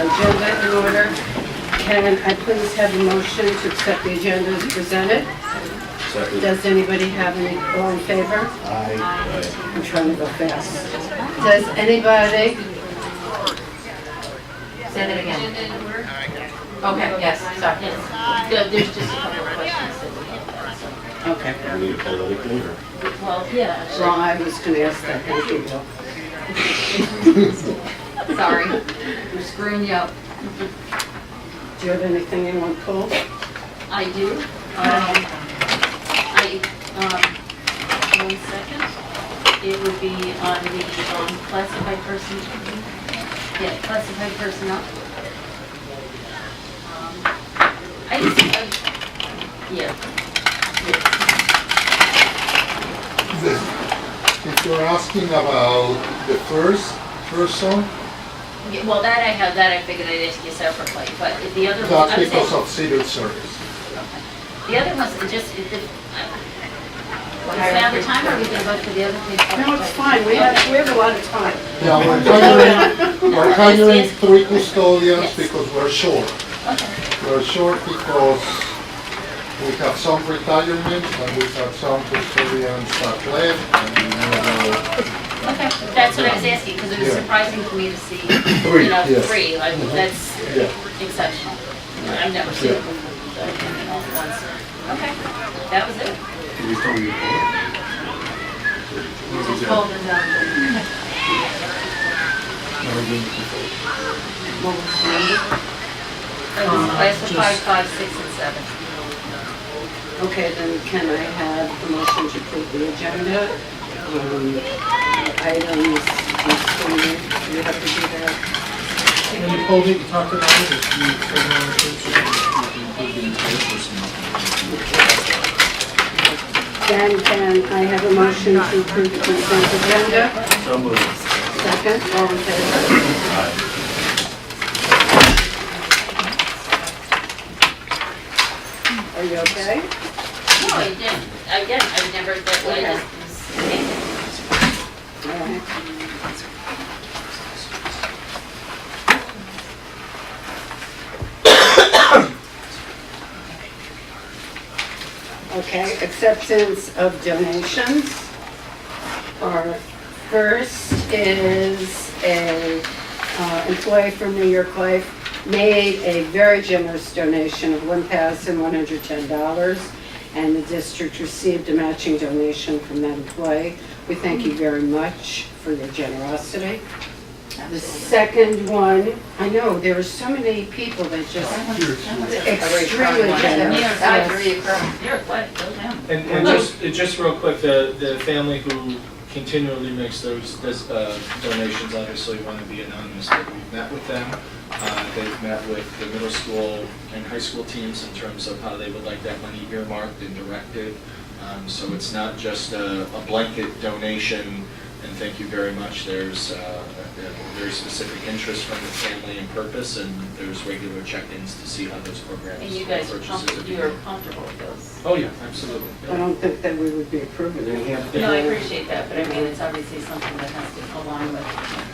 agenda in order. Can I please have a motion to accept the agenda as presented? Second. Does anybody have any, all in favor? Aye. I'm trying to go fast. Does anybody, Say that again. Okay, yes, sorry. There's just a couple of questions that we have. So. okay. We need a politically or? Well, yeah, Well, actually. I was going to ask that, thank you, Bill. Sorry, we're screwing you up. Do you have anything you want pulled? I do. One second. It would be on the classified person. Yeah, classified personnel. Yeah. If you're asking about the first person, Yeah, well, that I have, that I figured I'd ask you separately, but the other one, that's I was because saying, of civil service. the other ones, it just, is now the time, or we can vote for the other thing? No, it's fine, we have a lot of time. Yeah, we're hiring 3 custodians Yes. because we're short. Okay, We're short because we have some retirements and we have some custodians that left. okay, that's what I was asking, because it was Yeah. surprising for me to see, 3, yes. 3, like, that's Yeah. exceptional. I've never seen it before, so, all at once. Okay, that was it. Can you tell me your Just hold it down. What was the number? It was classified 5, 6, and 7. Okay, then can I have a motion to approve the agenda? Items, you have to do that. When you pulled it, you talked about it, if you put it on the page, you can include the entire personnel. Then can I have a motion to approve the consent agenda? So moved. Second, all in favor? Aye. Are you okay? No, I didn't, again, I've never, I just, All right. Okay, acceptance of donations. Our first is a employee from New York Life made a very generous donation of $1,110, and the district received a matching donation from that employee. We thank you very much for your generosity. The second one, I know, there are so many people that just extremely generous. Yes. You're what, go down. And just real quick, the family who continually makes those donations obviously want to be anonymous, but we've met with them. They've met with the middle school and high school teams in terms of how they would like that money earmarked and directed. So it's not just a blanket donation, and thank you very much. There's a very specific interest from the family and purpose, and there's regular check-ins to see how those programs And you guys are purchases are comfortable, being you're made. comfortable with those? Oh, yeah, absolutely. I don't think that we would be approving it. No, I appreciate that, but I mean, it's obviously something that has to align with.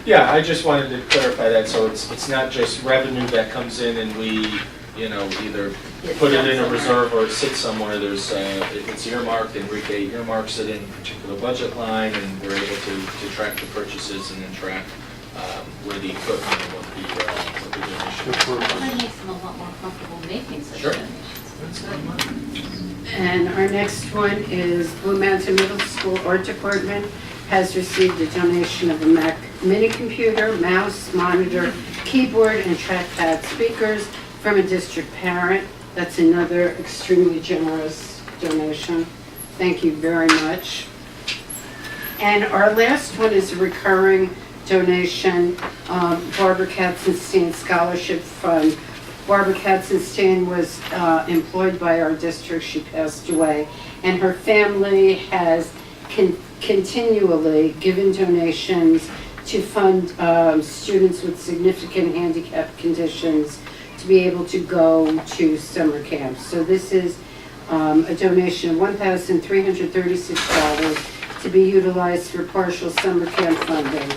Yeah, I just wanted to clarify that, so it's not just revenue that comes in and we, either put it in a reserve or it sits somewhere. There's, it's earmarked, Enrique earmarks it in a particular budget line, and we're able to track the purchases and then track where the equipment and what the donation. That makes them a lot more comfortable making such Sure. donations. And our next one is Blue Mountain Middle School Art Department has received a donation of a Mac mini computer, mouse, monitor, keyboard, and trackpad speakers from a district parent. That's another extremely generous donation. Thank you very much. And our last one is a recurring donation, Barbara Katzenstein Scholarship Fund. Barbara Katzenstein was employed by our district. She passed away, and her family has continually given donations to fund students with significant handicap conditions to be able to go to summer camps. So this is a donation of $1,336 to be utilized for partial summer camp funding.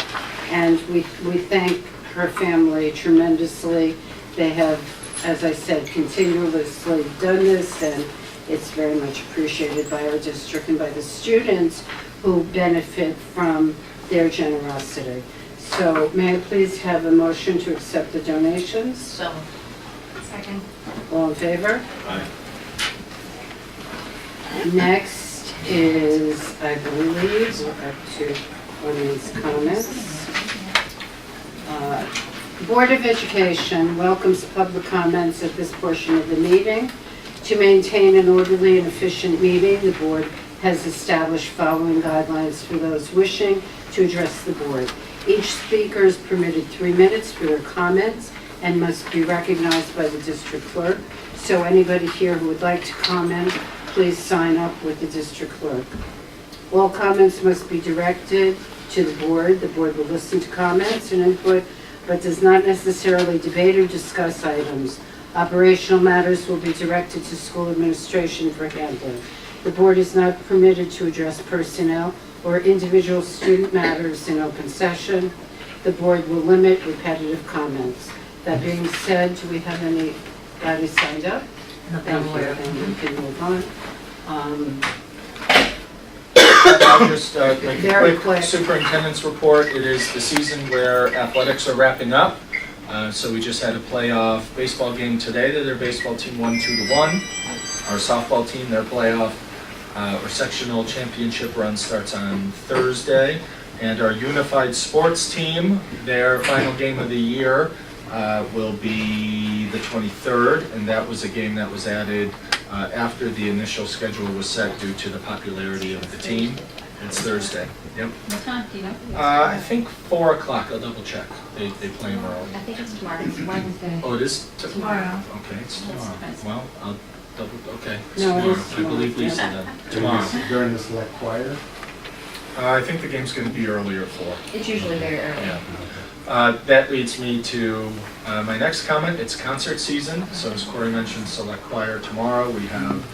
And we thank her family tremendously. They have, as I said, continuously done this, and it's very much appreciated by our district and by the students who benefit from their generosity. So may I please have a motion to accept the donations? So. Second. All in favor? Aye. Next is, I believe, we're up to audience comments. Board of Education welcomes public comments at this portion of the meeting. To maintain an orderly and efficient meeting, the board has established following guidelines for those wishing to address the board. Each speaker is permitted 3 minutes for their comments and must be recognized by the district clerk. So anybody here who would like to comment, please sign up with the district clerk. All comments must be directed to the board. The board will listen to comments and input, but does not necessarily debate or discuss items. Operational matters will be directed to school administration for handling. The board is not permitted to address personnel or individual student matters in open session. The board will limit repetitive comments. That being said, do we have anybody signed up? Thank you, and we can move on. I'll just make Very a quick quick. superintendent's report. It is the season where athletics are wrapping up. So we just had a playoff baseball game today that their baseball team won 2-1. Our softball team, their playoff or sectional championship run starts on Thursday. And our unified sports team, their final game of the year will be the 23rd, and that was a game that was added after the initial schedule was set due to the popularity of the team. It's Thursday. Yep. What time, do you know? I think 4 o'clock. I'll double check. They play them early. I think it's tomorrow. It's Wednesday. Oh, it is Tomorrow. Okay, it's tomorrow. Yes. Well, I'll double. Okay, it's No, it tomorrow. is I believe Lisa tomorrow. then. Tomorrow. During the select choir? I think the game's going to be earlier at 4. It's usually very early. Yeah. That leads me to my next comment. It's concert season, so as Corey mentioned, select choir tomorrow. We have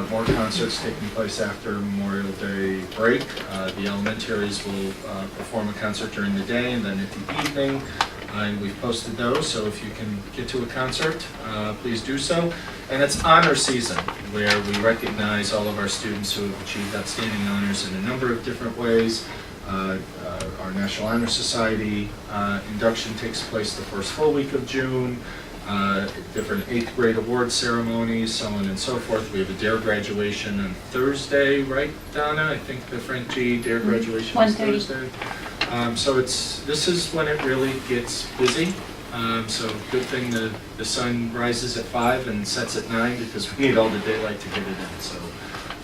more concerts taking place after Memorial Day break. The elementaries will perform a concert during the day and then at the evening. And we've posted those, so if you can get to a concert, please do so. And it's honor season, where we recognize all of our students who have achieved outstanding honors in a number of different ways. Our National Honor Society induction takes place the first full week of June. Different 8th grade award ceremonies, so on and so forth. We have a DARE graduation on Thursday, right, Donna? I think the Frank G. DARE graduation is 1:30. Thursday. So this is when it really gets busy. So good thing the sun rises at 5 and sets at 9 because we need all the daylight to get it in. So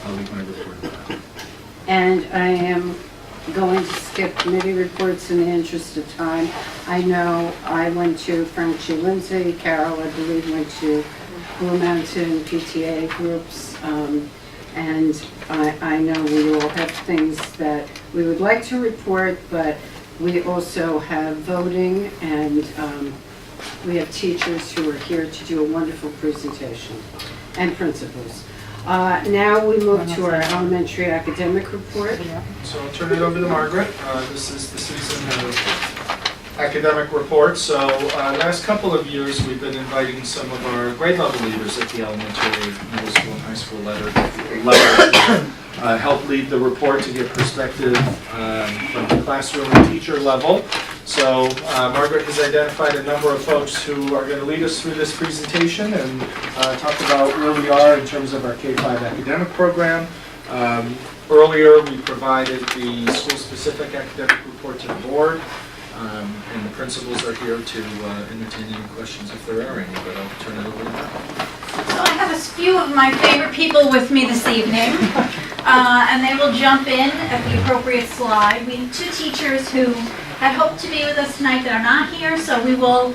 I'll leave my report at that. And I am going to skip committee reports in the interest of time. I know I went to Frank G. Lindsay, Carol, I believe, went to Blue Mountain PTA groups, and I know we all have things that we would like to report, but we also have voting, and we have teachers who are here to do a wonderful presentation, and principals. Now we move to our elementary academic report. So I'll turn it over to Margaret. This is the season of academic reports. So last couple of years, we've been inviting some of our grade level leaders at the elementary, middle school, and high school level to help lead the report to get perspective from the classroom and teacher level. So Margaret has identified a number of folks who are going to lead us through this presentation and talk about where we are in terms of our K-5 academic program. Earlier, we provided the school-specific academic report to the board, and the principals are here to entertain any questions if there are any, but I'll turn it over to them. So I have a few of my favorite people with me this evening, and they will jump in at the appropriate slide. We have 2 teachers who had hoped to be with us tonight that are not here, so we will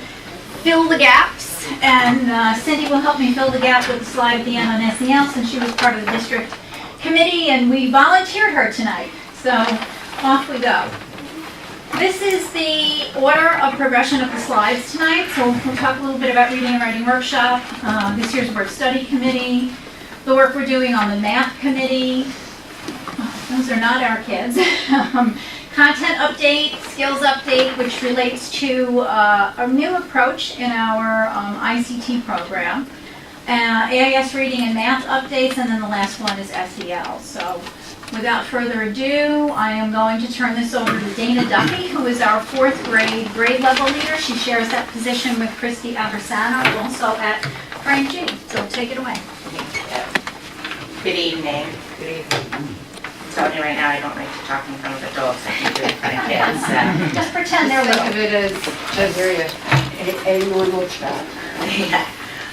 fill the gaps, and Cindy will help me fill the gap with the slide at the end on SEL, since she was part of the district committee, and we volunteered her tonight, so off we go. This is the order of progression of the slides tonight. So we'll talk a little bit about reading and writing workshop, this year's work study committee, the work we're doing on the math committee. Those are not our kids. content update, skills update, which relates to a new approach in our ICT program. AIS reading and math updates, and then the last one is SEL. So without further ado, I am going to turn this over to Dana Duffy, who is our 4th grade level leader. She shares that position with Christy Aversano, also at Frank G. So take it away. Good evening. Good evening. I'm telling you right now, I don't like to talk in front of adults. I can do it in front of kids. Just pretend they're Think little. of it as a normal chat.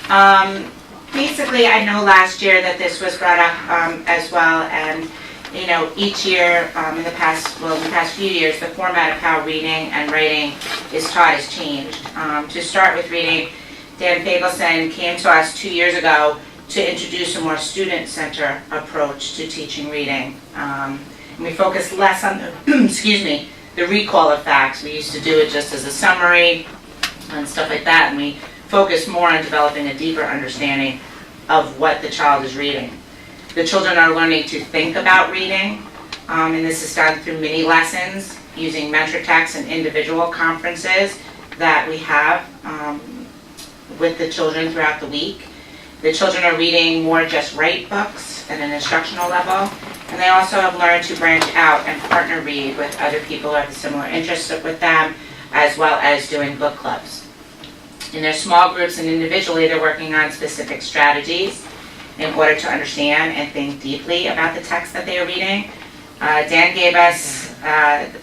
Yeah. Basically, I know last year that this was brought up as well, and you know, each year in the past few years, the format of how reading and writing is taught has changed. To start with reading, Dan Fagelson came to us 2 years ago to introduce a more student-centered approach to teaching reading. And we focused less on the, the recall of facts. We used to do it just as a summary and stuff like that, and we focused more on developing a deeper understanding of what the child is reading. The children are learning to think about reading, and this is done through mini lessons using mentor texts and individual conferences that we have with the children throughout the week. The children are reading more just write books at an instructional level, and they also have learned to branch out and partner read with other people who have a similar interest with them, as well as doing book clubs. In their small groups and individually, they're working on specific strategies in order to understand and think deeply about the text that they are reading. Dan gave us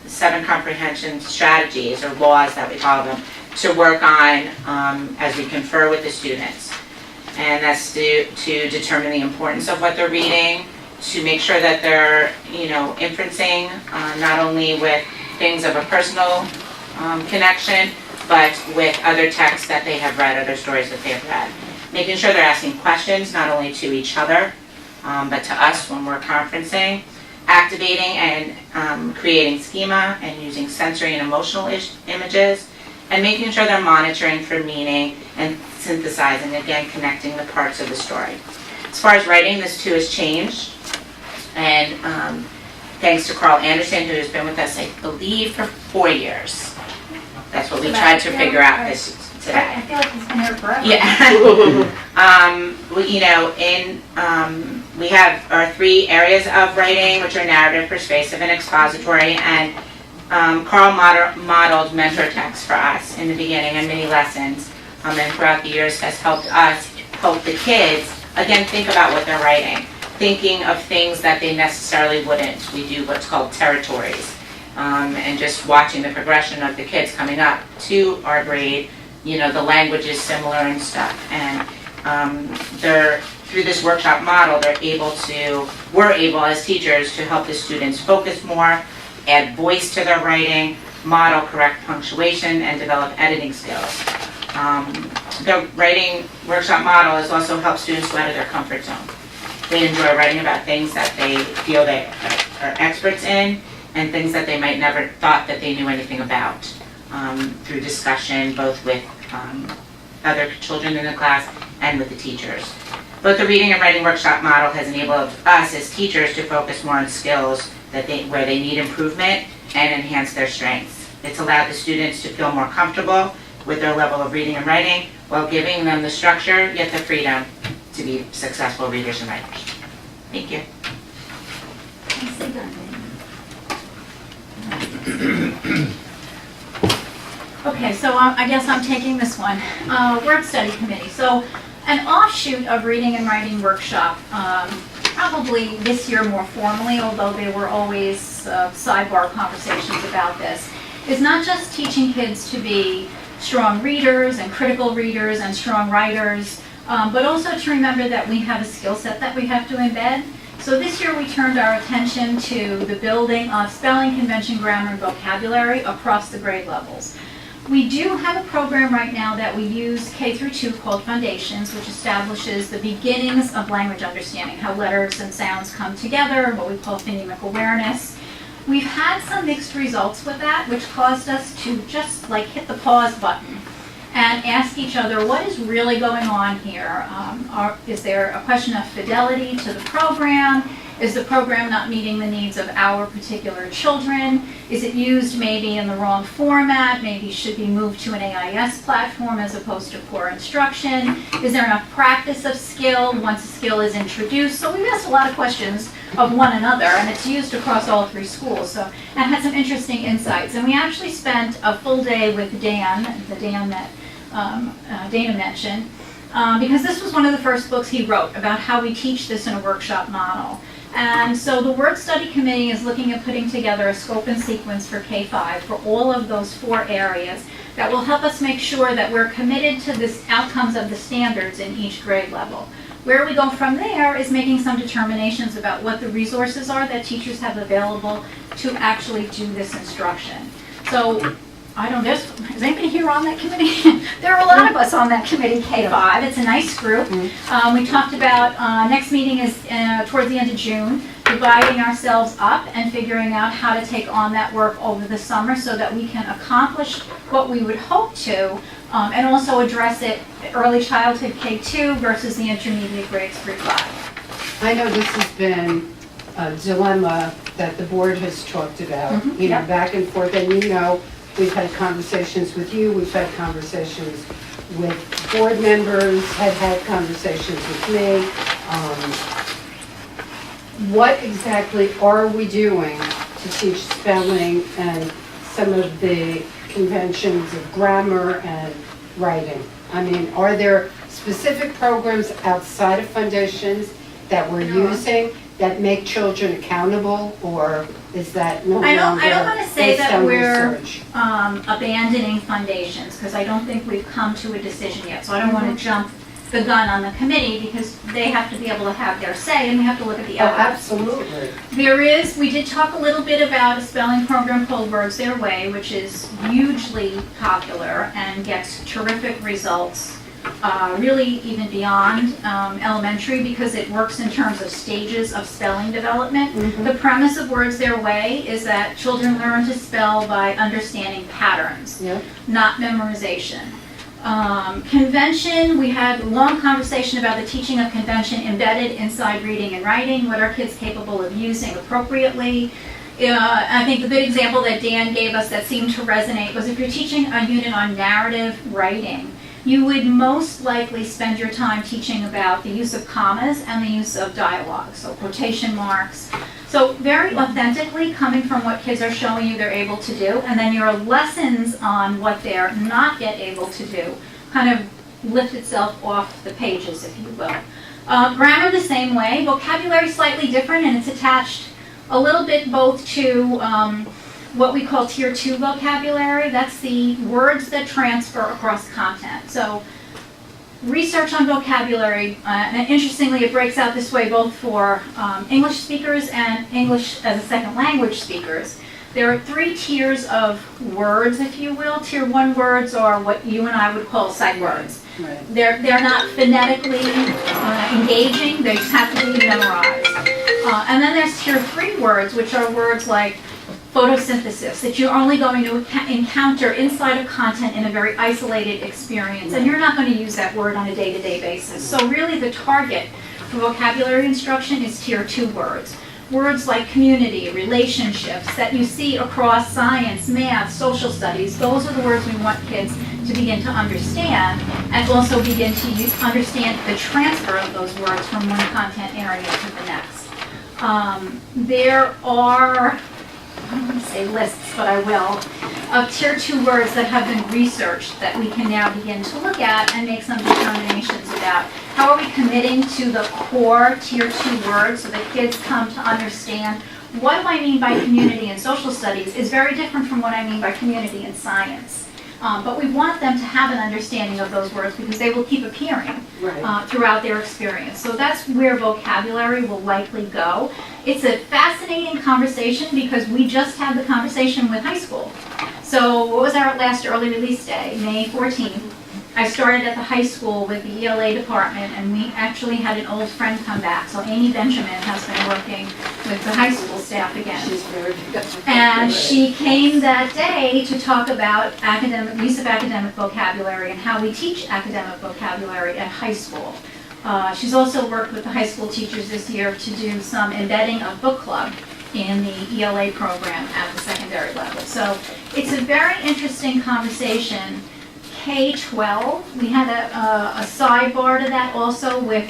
7 comprehension strategies, or laws that we call them, to work on as we confer with the students. And that's to determine the importance of what they're reading, to make sure that they're, inferencing not only with things of a personal connection, but with other texts that they have read, other stories that they have read. Making sure they're asking questions, not only to each other, but to us when we're conferencing. Activating and creating schema and using sensory and emotional images, and making sure they're monitoring for meaning and synthesizing, again, connecting the parts of the story. As far as writing, this too has changed, and thanks to Carl Anderson, who has been with us, I believe, for 4 years. That's what we tried to figure out this today. I feel like he's been here forever. Yeah. We have our 3 areas of writing, which are narrative, persuasive, and expository, and Carl modeled mentor texts for us in the beginning and many lessons, and throughout the years has helped us help the kids, again, think about what they're writing, thinking of things that they necessarily wouldn't. We do what's called territories, and just watching the progression of the kids coming up to our grade. The language is similar and stuff, and through this workshop model, we're able as teachers to help the students focus more, add voice to their writing, model correct punctuation, and develop editing skills. The writing workshop model has also helped students go out of their comfort zone. They enjoy writing about things that they feel they are experts in, and things that they might never thought that they knew anything about, through discussion, both with other children in the class and with the teachers. Both the reading and writing workshop model has enabled us as teachers to focus more on skills where they need improvement and enhance their strengths. It's allowed the students to feel more comfortable with their level of reading and writing while giving them the structure yet the freedom to be successful readers and writers. Thank you. Okay, so I guess I'm taking this one. Word study committee. So an offshoot of reading and writing workshop, probably this year more formally, although there were always sidebar conversations about this, is not just teaching kids to be strong readers and critical readers and strong writers, but also to remember that we have a skill set that we have to embed. So this year we turned our attention to the building of spelling, convention, grammar, and vocabulary across the grade levels. We do have a program right now that we use K through 2 called Foundations, which establishes the beginnings of language understanding, how letters and sounds come together, what we call phonemic awareness. We've had some mixed results with that, which caused us to just hit the pause button and ask each other, what is really going on here? Is there a question of fidelity to the program? Is the program not meeting the needs of our particular children? Is it used maybe in the wrong format? Maybe should be moved to an AIS platform as opposed to core instruction? Is there enough practice of skill once a skill is introduced? So we've asked a lot of questions of one another, and it's used across all 3 schools. So, and had some interesting insights. And we actually spent a full day with Dan, the Dan that Dana mentioned, because this was one of the first books he wrote about how we teach this in a workshop model. And so the Word Study Committee is looking at putting together a scope and sequence for K-5 for all of those 4 areas that will help us make sure that we're committed to the outcomes of the standards in each grade level. Where we go from there is making some determinations about what the resources are that teachers have available to actually do this instruction. So, I don't know, is anybody here on that committee? There are a lot of us on that committee, K-5. It's a nice group. We talked about, next meeting is towards the end of June, dividing ourselves up and figuring out how to take on that work over the summer so that we can accomplish what we would hope to, and also address it early childhood K-2 versus the intermediate grades 3-5. I know this has been a dilemma that the board has talked about, you know, back and forth, and you know, we've had conversations with you, we've had conversations with board members, had conversations with me. What exactly are we doing to teach spelling and some of the conventions of grammar and writing? I mean, are there specific programs outside of foundations that we're using that make children accountable, or is that no longer I don't want to say based that on we're research? Abandoning foundations, because I don't think we've come to a decision yet. So I don't want to jump the gun on the committee, because they have to be able to have their say, and we have to look at the Oh, outcomes. absolutely. We did talk a little bit about a spelling program called Words Their Way, which is hugely popular and gets terrific results, really even beyond elementary, because it works in terms of stages of spelling development. The premise of Words Their Way is that children learn to spell by understanding patterns, Yep. not memorization. Convention, we had a long conversation about the teaching of convention embedded inside reading and writing, what are kids capable of using appropriately. I think the good example that Dan gave us that seemed to resonate was if you're teaching a unit on narrative writing, you would most likely spend your time teaching about the use of commas and the use of dialogue, so quotation marks. So very authentically coming from what kids are showing you they're able to do, and then your lessons on what they're not yet able to do kind of lift itself off the pages, if you will. Grammar the same way, vocabulary slightly different, and it's attached a little bit both to what we call Tier 2 vocabulary. That's the words that transfer across content. So research on vocabulary, and interestingly it breaks out this way both for English speakers and English as a second language speakers. There are 3 tiers of words, if you will. Tier 1 words are what you and I would call sight words. Right. They're not phonetically engaging, they just have to be memorized. And then there's Tier 3 words, which are words like photosynthesis, that you're only going to encounter inside of content in a very isolated experience, and you're not going to use that word on a day-to-day basis. So really the target for vocabulary instruction is Tier 2 words. Words like community, relationships, that you see across science, math, social studies, those are the words we want kids to begin to understand, and also begin to understand the transfer of those words from one content area to the next. There are, I don't want to say lists, but I will, of Tier 2 words that have been researched that we can now begin to look at and make some determinations about. How are we committing to the core Tier 2 words so that kids come to understand what do I mean by community and social studies is very different from what I mean by community and science. But we want them to have an understanding of those words because they will keep appearing throughout their experience. So that's where vocabulary will likely go. It's a fascinating conversation because we just had the conversation with high school. So what was our last early release day? May 14th. I started at the high school with the ELA department, and we actually had an old friend come back. So Amy Benjamin has been working with the high school staff again. She's very good. And she came that day to talk about use of academic vocabulary and how we teach academic vocabulary at high school. She's also worked with the high school teachers this year to do some embedding of book club in the ELA program at the secondary level. So it's a very interesting conversation. K-12, we had a sidebar to that also with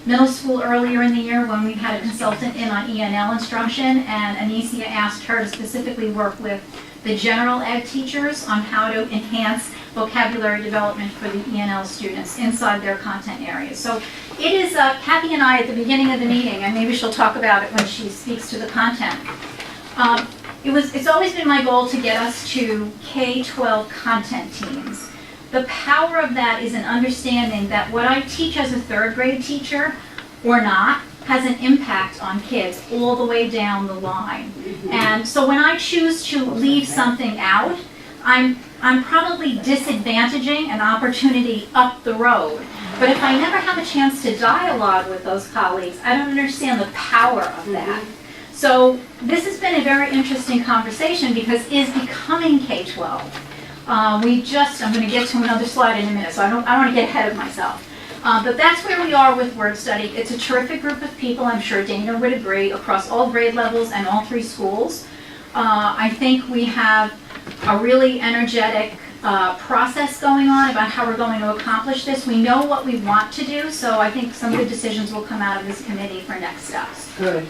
middle school earlier in the year when we had a consultant in on ENL instruction, and Anicia asked her to specifically work with the general ed teachers on how to enhance vocabulary development for the ENL students inside their content areas. So it is, Kathy and I at the beginning of the meeting, and maybe she'll talk about it when she speaks to the content. It's always been my goal to get us to K-12 content teams. The power of that is an understanding that what I teach as a third grade teacher or not has an impact on kids all the way down the line. And so when I choose to leave something out, I'm probably disadvantaging an opportunity up the road. But if I never have a chance to dialogue with those colleagues, I don't understand the power of that. So this has been a very interesting conversation because is becoming K-12. I'm going to get to another slide in a minute, so I don't want to get ahead of myself. But that's where we are with Word Study. It's a terrific group of people, I'm sure Dana would agree, across all grade levels and all 3 schools. I think we have a really energetic process going on about how we're going to accomplish this. We know what we want to do, so I think some good decisions will come out of this committee for next steps. Good,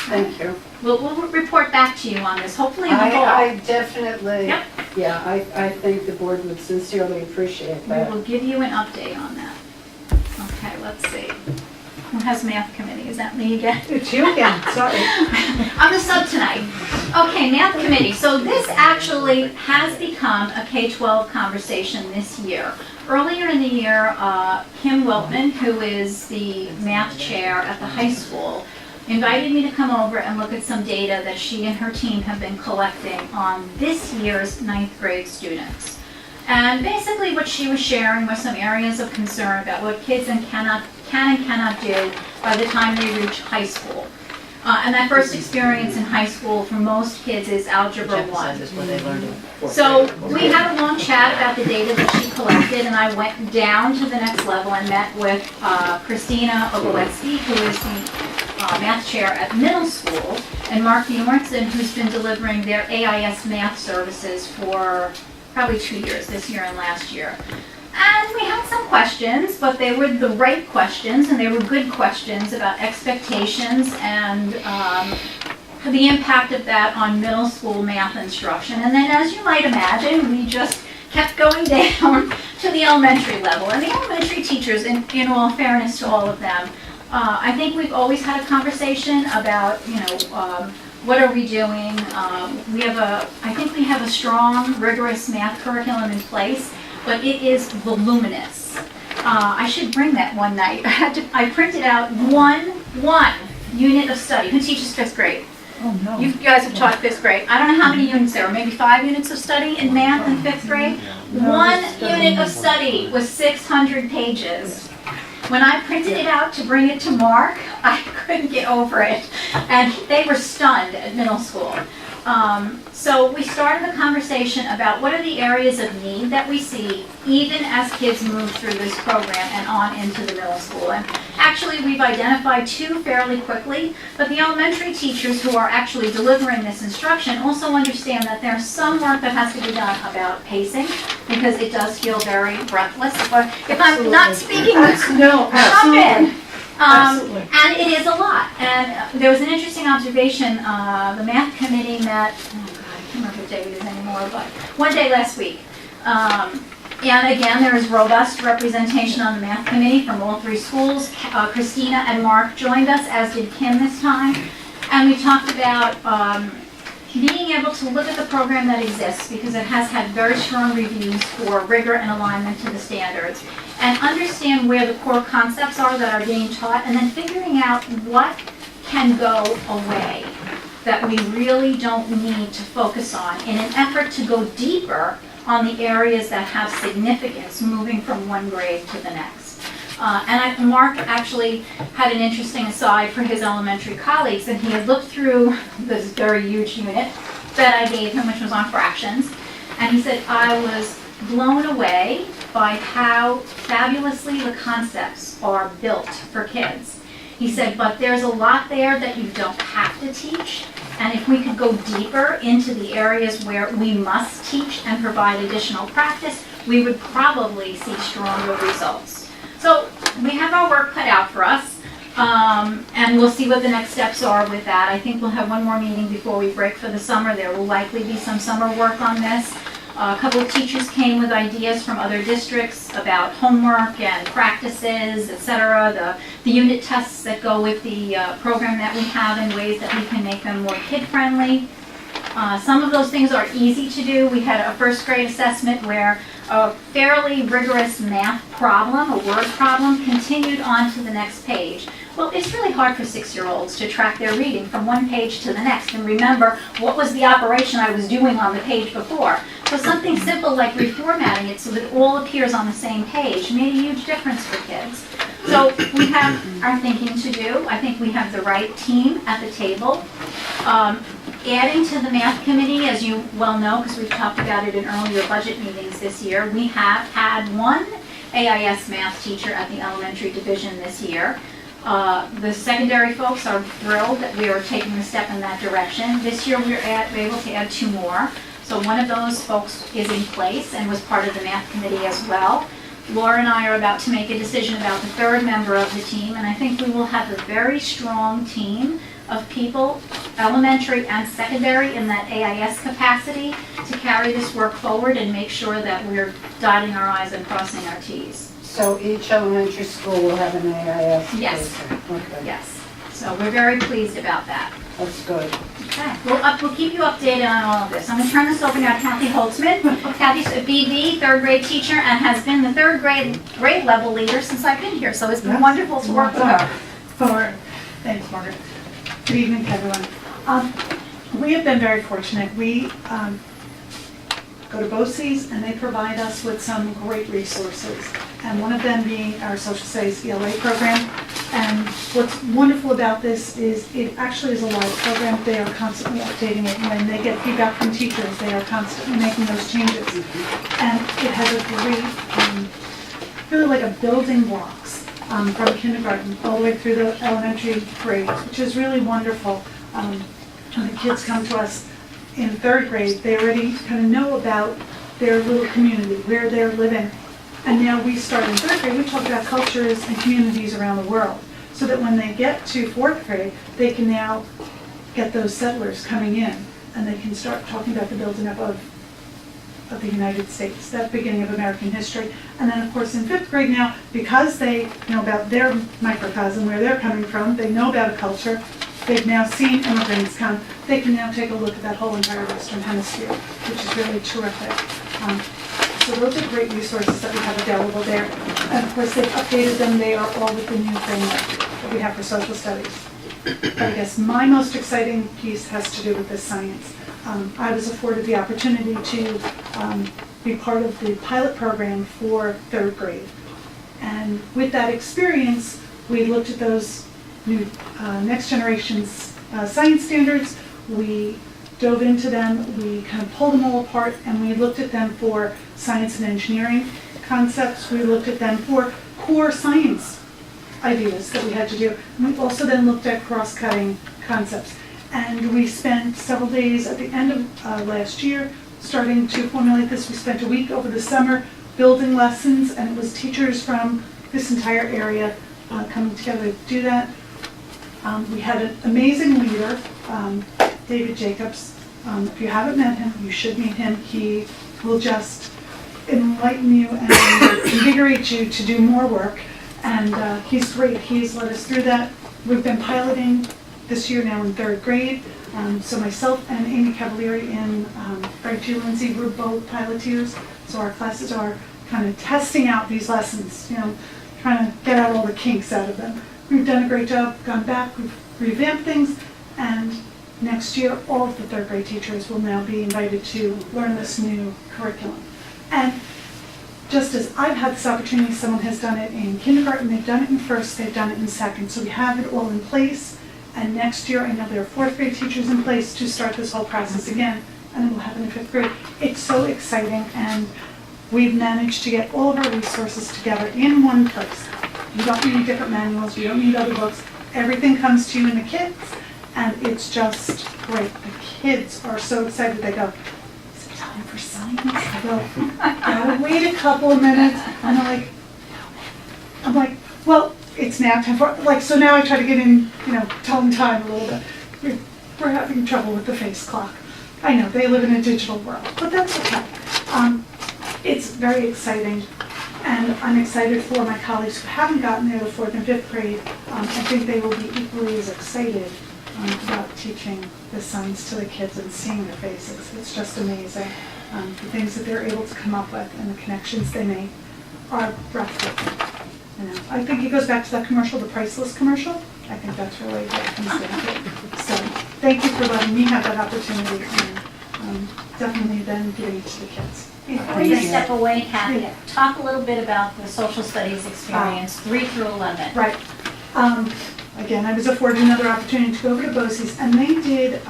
thank you. We'll report back to you on this, hopefully in the fall. I definitely, Yep. yeah, I think the board would sincerely appreciate We that. will give you an update on that. Okay, let's see. Who has math committee? Is that me again? It's you again, sorry. I'm the sub tonight. Okay, math committee. So this actually has become a K-12 conversation this year. Earlier in the year, Kim Wiltman, who is the math chair at the high school, invited me to come over and look at some data that she and her team have been collecting on this year's 9th grade students. And basically what she was sharing were some areas of concern about what kids can and cannot do by the time they reach high school. And that first experience in high school for most kids is Algebra 1. So we had a long chat about the data that she collected, and I went down to the next level and met with Christina Ogoletsky, who is the math chair at middle school, and Mark Bjornson, who's been delivering their AIS math services for probably 2 years, this year and last year. And we had some questions, but they were the right questions, and they were good questions about expectations and the impact of that on middle school math instruction. And then, as you might imagine, we just kept going down to the elementary level. And the elementary teachers, in all fairness to all of them, I think we've always had a conversation about, what are we doing? I think we have a strong, rigorous math curriculum in place, but it is voluminous. I should bring that one night. I printed out one unit of study. Who teaches 5th grade? Oh, no. You guys have taught 5th grade. I don't know how many units there are, maybe 5 units of study in math in 5th grade? One unit of study was 600 pages. When I printed it out to bring it to Mark, I couldn't get over it. And they were stunned at middle school. So we started a conversation about what are the areas of need that we see even as kids move through this program and on into the middle school. And actually we've identified 2 fairly quickly, but the elementary teachers who are actually delivering this instruction also understand that there's some work that has to be done about pacing, because it does feel very breathless. If I'm not speaking, No, jump in. Absolutely. And it is a lot. And there was an interesting observation. The math committee met, oh God, I can't remember what day it is anymore, but one day last week. And again, there is robust representation on the math committee from all 3 schools. Christina and Mark joined us, as did Kim this time. And we talked about being able to look at the program that exists, because it has had very strong reviews for rigor and alignment to the standards, and understand where the core concepts are that are being taught, and then figuring out what can go away that we really don't need to focus on in an effort to go deeper on the areas that have significance moving from one grade to the next. Mark actually had an interesting aside for his elementary colleagues, and he had looked through this very huge unit that I gave him, which was on fractions, and he said, I was blown away by how fabulously the concepts are built for kids. He said, but there's a lot there that you don't have to teach, and if we could go deeper into the areas where we must teach and provide additional practice, we would probably see stronger results. So we have our work cut out for us, and we'll see what the next steps are with that. I think we'll have one more meeting before we break for the summer. There will likely be some summer work on this. A couple of teachers came with ideas from other districts about homework and practices, etc. The unit tests that go with the program that we have in ways that we can make them more kid-friendly. Some of those things are easy to do. We had a first grade assessment where a fairly rigorous math problem, a word problem, continued on to the next page. Well, it's really hard for 6-year-olds to track their reading from one page to the next and remember what was the operation I was doing on the page before. So something simple like reformatting it so that it all appears on the same page made a huge difference for kids. So we have our thinking to do. I think we have the right team at the table. Adding to the math committee, as you well know, because we've talked about it in earlier budget meetings this year, we have had one AIS math teacher at the elementary division this year. The secondary folks are thrilled that we are taking a step in that direction. This year we're able to add 2 more. So one of those folks is in place and was part of the math committee as well. Laura and I are about to make a decision about the 3rd member of the team, and I think we will have a very strong team of people, elementary and secondary, in that AIS capacity to carry this work forward and make sure that we're dotting our I's and crossing our T's. So each elementary school will have an AIS Yes. person? Okay, Yes. So we're very pleased about that. that's good. Okay, we'll keep you updated on all of this. I'm going to turn this over now to Kathy Holtzman. Kathy's a BV, 3rd grade teacher, and has been the 3rd grade level leader since I've been here, so it's been wonderful to work with her. Thanks, Margaret. Good evening, everyone. We have been very fortunate. We go to BOCES, and they provide us with some great resources, and one of them being our Social Studies ELA program. And what's wonderful about this is it actually is a live program. They are constantly updating it. When they get feedback from teachers, they are constantly making those changes. And it has a great, really like a building blocks from kindergarten all the way through the elementary grades, which is really wonderful. When the kids come to us in 3rd grade, they already kind of know about their little community, where they're living. And now we start in 3rd grade, we talk about cultures and communities around the world, so that when they get to 4th grade, they can now get those settlers coming in, and they can start talking about the building up of the United States, that beginning of American history. And then, of course, in 5th grade now, because they know about their microcosm, where they're coming from, they know about a culture, they've now seen immigrants come, they can now take a look at that whole entire Western Hemisphere, which is really terrific. So those are great resources that we have available there. And of course, they've updated them. They are all with the new framework that we have for social studies. But I guess my most exciting piece has to do with this science. I was afforded the opportunity to be part of the pilot program for 3rd grade. And with that experience, we looked at those new next generation's science standards. We dove into them, we kind of pulled them all apart, and we looked at them for science and engineering concepts. We looked at them for core science ideas that we had to do. And we also then looked at cross-cutting concepts. And we spent several days at the end of last year starting to formulate this. We spent a week over the summer building lessons, and it was teachers from this entire area coming together to do that. We had an amazing leader, David Jacobs. If you haven't met him, you should meet him. He will just enlighten you and invigorate you to do more work. And he's great. He's led us through that. We've been piloting this year now in 3rd grade. So myself and Amy Cavalieri and Frank G. Lindsay were both piloteers. So our classes are kind of testing out these lessons, trying to get out all the kinks out of them. We've done a great job, gone back, we've revamped things, and next year all of the 3rd grade teachers will now be invited to learn this new curriculum. And just as I've had this opportunity, someone has done it in kindergarten, they've done it in 1st, they've done it in 2nd. So we have it all in place, and next year I know there are 4th grade teachers in place to start this whole process again, and then we'll have it in 5th grade. It's so exciting, and we've managed to get all of our resources together in one place. You don't need different manuals, you don't need other books. Everything comes to you in the kits, and it's just great. The kids are so excited. They go, "Is it time for science?" I go, "Gotta wait a couple of minutes." And I'm like, well, it's now time for, like, so now I try to get in, tell them time a little bit. We're having trouble with the face clock. I know, they live in a digital world, but that's okay. It's very exciting, and I'm excited for my colleagues who haven't gotten there, the 4th and 5th grade. I think they will be equally as excited about teaching the science to the kids and seeing their faces. It's just amazing. The things that they're able to come up with and the connections they make are breathtaking. I think it goes back to that commercial, the Priceless commercial. I think that's really what it comes down to. So thank you for letting me have that opportunity, and definitely then giving it to the kids. Before you step away, Kathy, talk a little bit about the social studies experience, 3 through 11. Right. Again, I was afforded another opportunity to go over to BOCES, and they did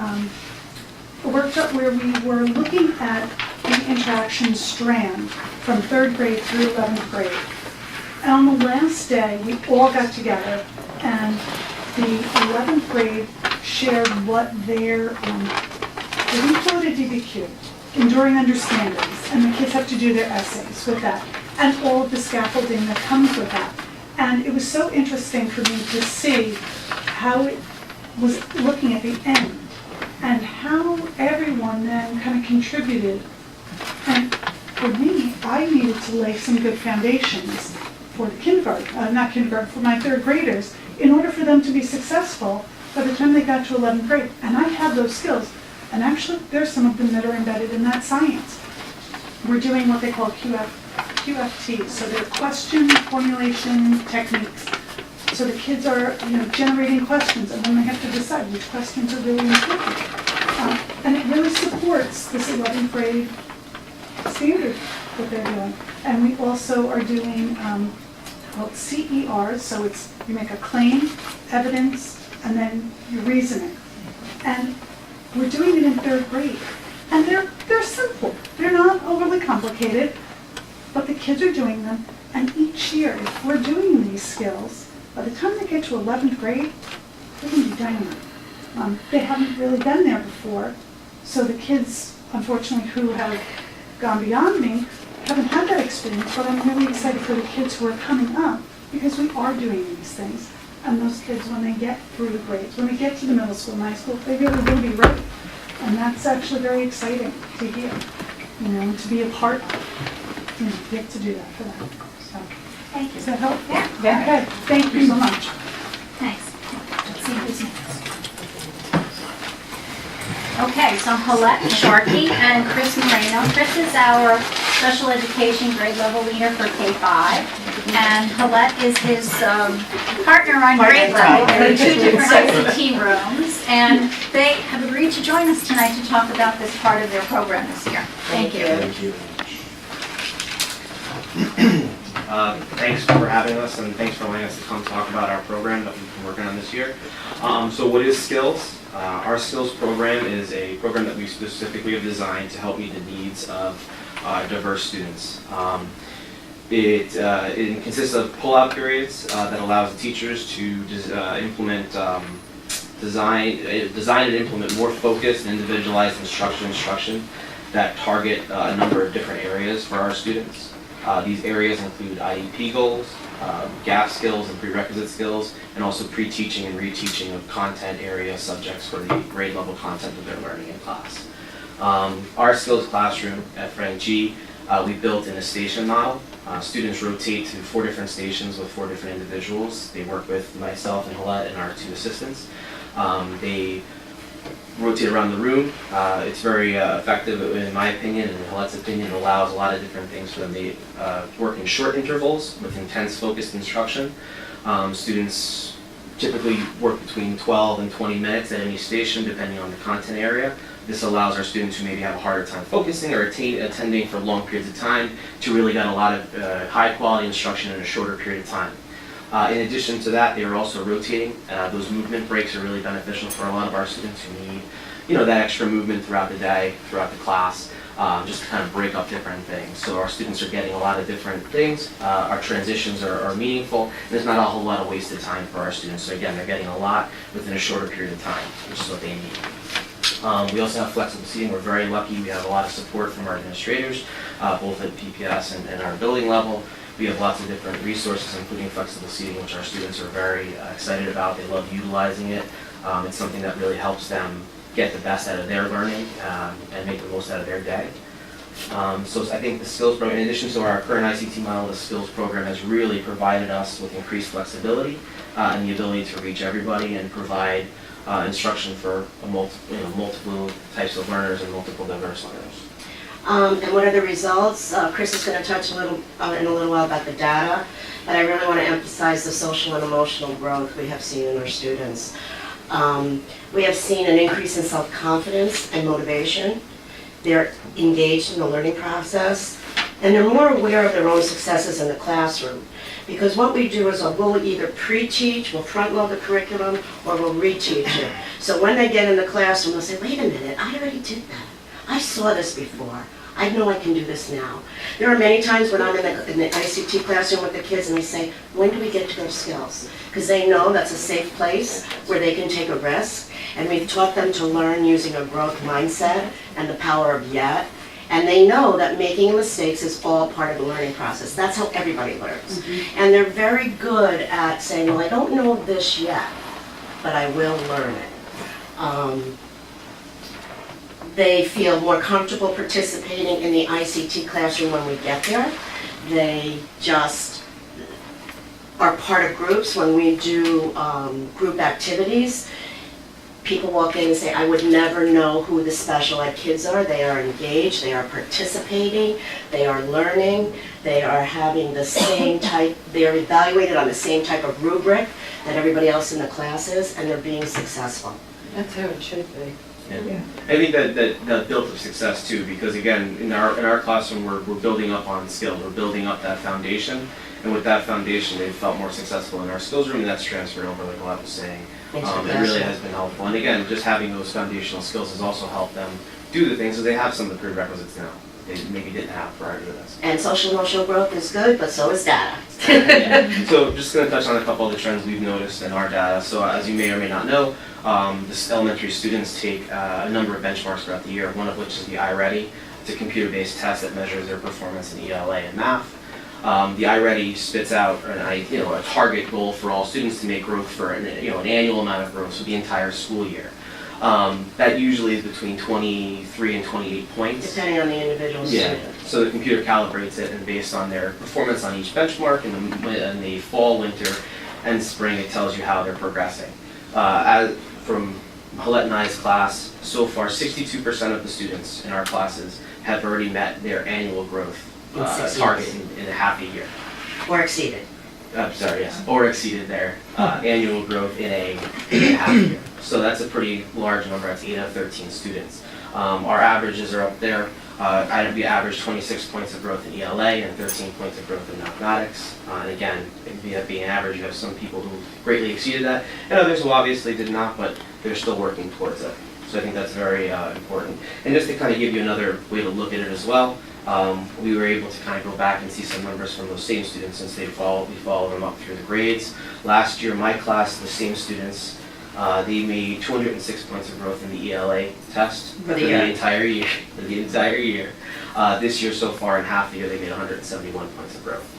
a workshop where we were looking at the interaction strand from 3rd grade through 11th grade. And on the last day, we all got together, and the 11th grade shared what their, we call it a DBQ, Enduring Understandings, and the kids have to do their essays with that, and all of the scaffolding that comes with that. And it was so interesting for me to see how it was looking at the end, and how everyone then kind of contributed. And for me, I needed to lay some good foundations for the kindergarten, not kindergarten, for my 3rd graders, in order for them to be successful by the time they got to 11th grade. And I have those skills. And actually, there's some of them that are embedded in that science. We're doing what they call QFT, so they're question formulation techniques. So the kids are, generating questions, and then they have to decide which questions are really important. And it really supports this 11th grade standard that they're doing. And we also are doing called CERs, so it's you make a claim, evidence, and then your reasoning. And we're doing it in 3rd grade. And they're simple. They're not overly complicated, but the kids are doing them. And each year, if we're doing these skills, by the time they get to 11th grade, they're going to be dynamite. They haven't really been there before, so the kids, unfortunately, who have gone beyond me, haven't had that experience, but I'm really excited for the kids who are coming up, because we are doing these things. And those kids, when they get through the grades, when they get to the middle school and high school, they really will be ready. And that's actually very exciting to hear, to be a part of, get to do that for them. So, Thank you. does that help? Yeah, very. Okay, thank you so much. Thanks. Let's see who's next. Okay, so Colette Sharkey and Chris Moreno. Chris is our special education grade level leader for K-5, and Colette is his partner on grade level in 2 different ICT rooms, and they have agreed to join us tonight to talk about this part of their program this year. Thank you. Thank you. Thanks for having us, and thanks for allowing us to come talk about our program that we've been working on this year. So what is Skills? Our Skills program is a program that we specifically have designed to help meet the needs of diverse students. It consists of pull-out periods that allows the teachers to implement, design and implement more focused and individualized instruction that target a number of different areas for our students. These areas include IEP goals, gap skills and prerequisite skills, and also pre-teaching and reteaching of content area subjects for the grade level content that they're learning in class. Our skills classroom at Frank G, we built in a station model. Students rotate to 4 different stations with 4 different individuals. They work with myself and Colette and our 2 assistants. They rotate around the room. It's very effective in my opinion, and in Colette's opinion. It allows a lot of different things for them. They work in short intervals with intense focused instruction. Students typically work between 12 and 20 minutes at any station depending on the content area. This allows our students who maybe have a harder time focusing or attending for long periods of time to really get a lot of high quality instruction in a shorter period of time. In addition to that, they are also rotating. Those movement breaks are really beneficial for a lot of our students who need, that extra movement throughout the day, throughout the class, just to kind of break up different things. So our students are getting a lot of different things. Our transitions are meaningful, and there's not a whole lot of wasted time for our students. So again, they're getting a lot within a shorter period of time, which is what they need. We also have flexible seating. We're very lucky. We have a lot of support from our administrators, both at PPS and our building level. We have lots of different resources, including flexible seating, which our students are very excited about. They love utilizing it. It's something that really helps them get the best out of their learning and make the most out of their day. So I think the skills program, in addition to our current ICT model, the skills program has really provided us with increased flexibility and the ability to reach everybody and provide instruction for multiple types of learners and multiple diverse learners. And what are the results? Chris is going to touch in a little while about the data, but I really want to emphasize the social and emotional growth we have seen in our students. We have seen an increase in self-confidence and motivation. They're engaged in the learning process, and they're more aware of their own successes in the classroom. Because what we do is we'll either pre-teach, we'll front-load the curriculum, or we'll re-teach it. So when they get in the classroom, they'll say, wait a minute, I already did that. I saw this before. I know I can do this now. There are many times when I'm in the ICT classroom with the kids and they say, when do we get to those skills? Because they know that's a safe place where they can take a risk. And we've taught them to learn using a growth mindset and the power of yet. And they know that making mistakes is all part of the learning process. That's how everybody learns. And they're very good at saying, well, I don't know this yet, but I will learn it. They feel more comfortable participating in the ICT classroom when we get there. They just are part of groups when we do group activities. People walk in and say, I would never know who the special ed kids are. They are engaged, they are participating, they are learning, they are having the same type, they are evaluated on the same type of rubric that everybody else in the class is, and they're being successful. That's how it should be. Yeah. I think that built up success too, because again, in our classroom, we're building up on skills, we're building up that foundation, and with that foundation, they've felt more successful in our skills room, and that's transferred over, like Alap was saying. It really has been helpful, and again, just having those foundational skills has also helped them do the things, so they have some of the prerequisites now they maybe didn't have prior to this. And social emotional growth is good, but so is data. So just going to touch on a couple of the trends we've noticed in our data. So as you may or may not know, the elementary students take a number of benchmarks throughout the year, one of which is the iReady. It's a computer-based test that measures their performance in ELA and math. The iReady spits out a target goal for all students to make growth for an annual amount of growth for the entire school year. That usually is between 23 and 28 points. Depending on the individual student. So the computer calibrates it, and based on their performance on each benchmark in the fall, winter, and spring, it tells you how they're progressing. From Halette and I's class, so far 62% of the students in our classes have already met their annual growth target in a half a year. Or exceeded. Or exceeded their annual growth in a half a year. So that's a pretty large number. That's 8 out of 13 students. Our averages are up there. We average 26 points of growth in ELA and 13 points of growth in mathematics. And again, being average, you have some people who greatly exceeded that, and others who obviously did not, but they're still working towards it. So I think that's very important. And just to kind of give you another way to look at it as well, we were able to kind of go back and see some numbers from those same students since we follow them up through the grades. Last year, my class, the same students, they made 206 points of growth in the ELA test for the entire year. This year so far in half the year, they made 171 points of growth.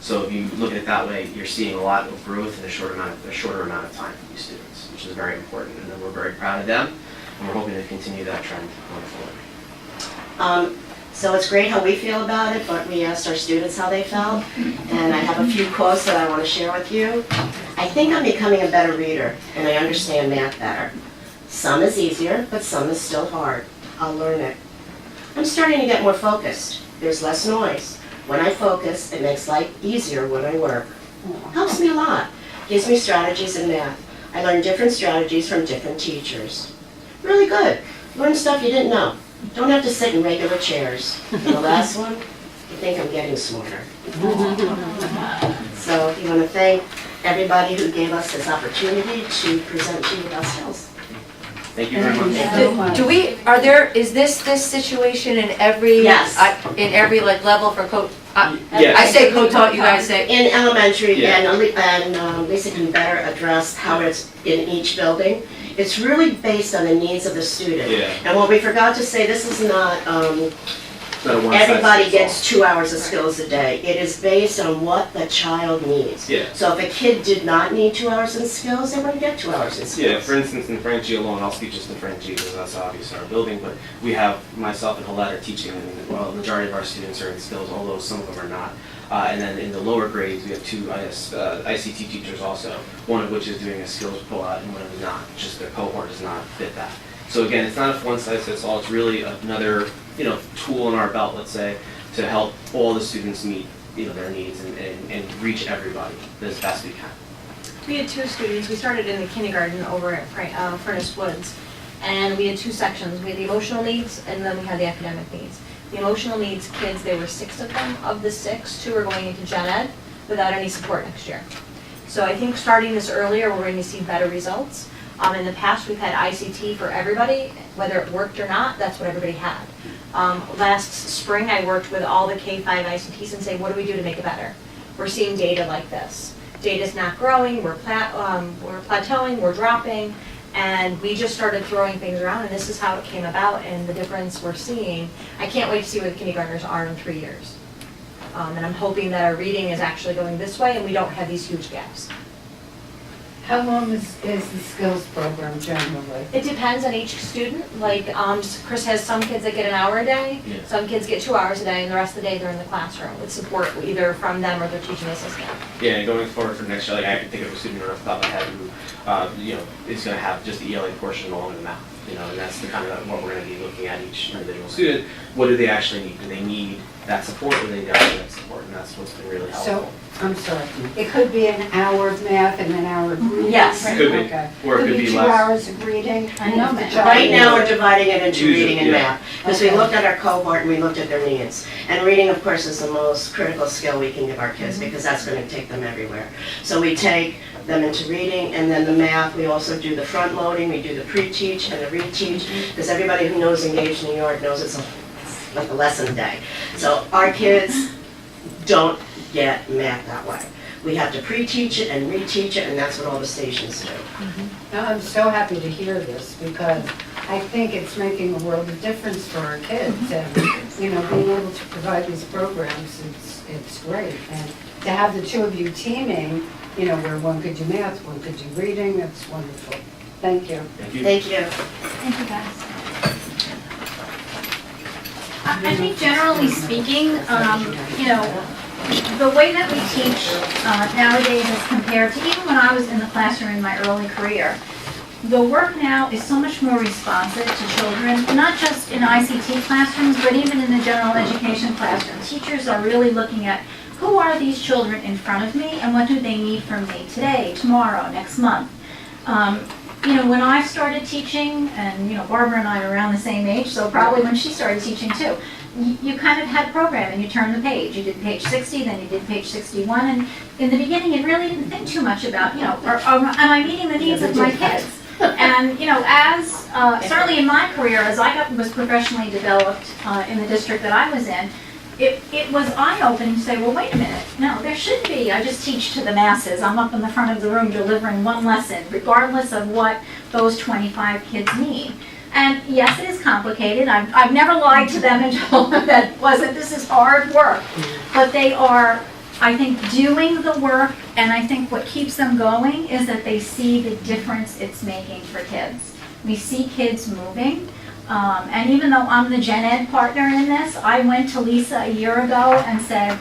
So if you look at it that way, you're seeing a lot of growth in a shorter amount of time for these students, which is very important. And then we're very proud of them, and we're hoping to continue that trend going forward. So it's great how we feel about it, but we asked our students how they felt, and I have a few quotes that I want to share with you. I think I'm becoming a better reader, and I understand math better. Some is easier, but some is still hard. I'll learn it. I'm starting to get more focused. There's less noise. When I focus, it makes life easier when I work. Helps me a lot. Gives me strategies in math. I learn different strategies from different teachers. Really good. Learn stuff you didn't know. Don't have to sit in regular chairs. And the last one, I think I'm getting smarter. So you want to thank everybody who gave us this opportunity to present to you about skills. Thank you very much. so much. Is this situation in every? Yes. In every like level for Yes. I say co-taught, you guys say? In elementary, Yeah. and Lisa can better address how it's in each building. It's really based on the needs of the student. Yeah. And what we forgot to say, this is not, It's not a one size everybody fits all. gets 2 hours of skills a day. It is based on what the child needs. Yeah. So if a kid did not need 2 hours in skills, they wouldn't get 2 hours in skills. Yeah, for instance, in Franchi alone, I'll speak just to Franchi because that's obviously our building, but we have myself and Colette are teaching, and well, the majority of our students are in skills, although some of them are not. And then in the lower grades, we have two ICT teachers also, one of which is doing a skills pull-out and one of them not, just their cohort does not fit that. So again, it's not a one-size-fits-all, it's really another, tool in our belt, let's say, to help all the students meet, their needs and reach everybody as best we can. We had two students, we started in the kindergarten over at Furnace Woods, and we had two sections. We had the emotional needs, and then we had the academic needs. The emotional needs kids, there were 6 of them. Of the 6, 2 are going into gen ed without any support next year. So I think starting this earlier, we're going to see better results. In the past, we've had ICT for everybody, whether it worked or not, that's what everybody had. Last spring, I worked with all the K-5 ICTs and say, what do we do to make it better? We're seeing data like this. Data's not growing, we're plateauing, we're dropping, and we just started throwing things around, and this is how it came about, and the difference we're seeing. I can't wait to see where the kindergartners are in 3 years. And I'm hoping that our reading is actually going this way, and we don't have these huge gaps. How long is the skills program generally? It depends on each student. Like, Chris has some kids that get an hour a day, Yeah. some kids get 2 hours a day, and the rest of the day they're in the classroom with support either from them or their teaching assistant. Yeah, and going forward for next year, like I can think of a student off the top of my head who, is going to have just the ELA portion along with the math. And that's the kind of what we're going to be looking at each individual student. What do they actually need? Do they need that support, or do they need that support? And that's what's been really helpful. So, I'm sorry, it could be an hour of math and an hour of reading? Yes. Could be. Okay. Or it could be 2 less. hours of reading? I know, and if the ma'am. child Right now, we're needs- dividing it into Usually, reading and yeah. math, because we Okay. looked at our cohort and we looked at their needs. And reading, of course, is the most critical skill we can give our kids, because that's going to take them everywhere. So we take them into reading, and then the math, we also do the front loading, we do the pre-teach and the re-teach, because everybody who knows Engage New York knows it's like a lesson a day. So our kids don't get math that way. We have to pre-teach it and re-teach it, and that's what all the stations do. I'm so happy to hear this, because I think it's making a world of difference for our kids, and, being able to provide these programs, it's great. And to have the two of you teaming, where one could do math, one could do reading, that's wonderful. Thank you. Thank you. Thank you. Thank you, guys. I think generally speaking, the way that we teach nowadays as compared to even when I was in the classroom in my early career, the work now is so much more responsive to children, not just in ICT classrooms, but even in the general education classroom. Teachers are really looking at who are these children in front of me and what do they need from me today, tomorrow, next month. When I started teaching, and Barbara and I are around the same age, so probably when she started teaching too, you kind of had programming, you turned the page. You did page 60, then you did page 61, and in the beginning you really didn't think too much about, am I meeting the needs of my kids? And, as, certainly in my career, as I was professionally developed in the district that I was in, it was eye-opening to say, well, wait a minute, no, there shouldn't be, I just teach to the masses. I'm up in the front of the room delivering one lesson, regardless of what those 25 kids need. And yes, it is complicated. I've never lied to them and told them that this is hard work. But they are, I think, doing the work, and I think what keeps them going is that they see the difference it's making for kids. We see kids moving. And even though I'm the gen ed partner in this, I went to Lisa a year ago and said,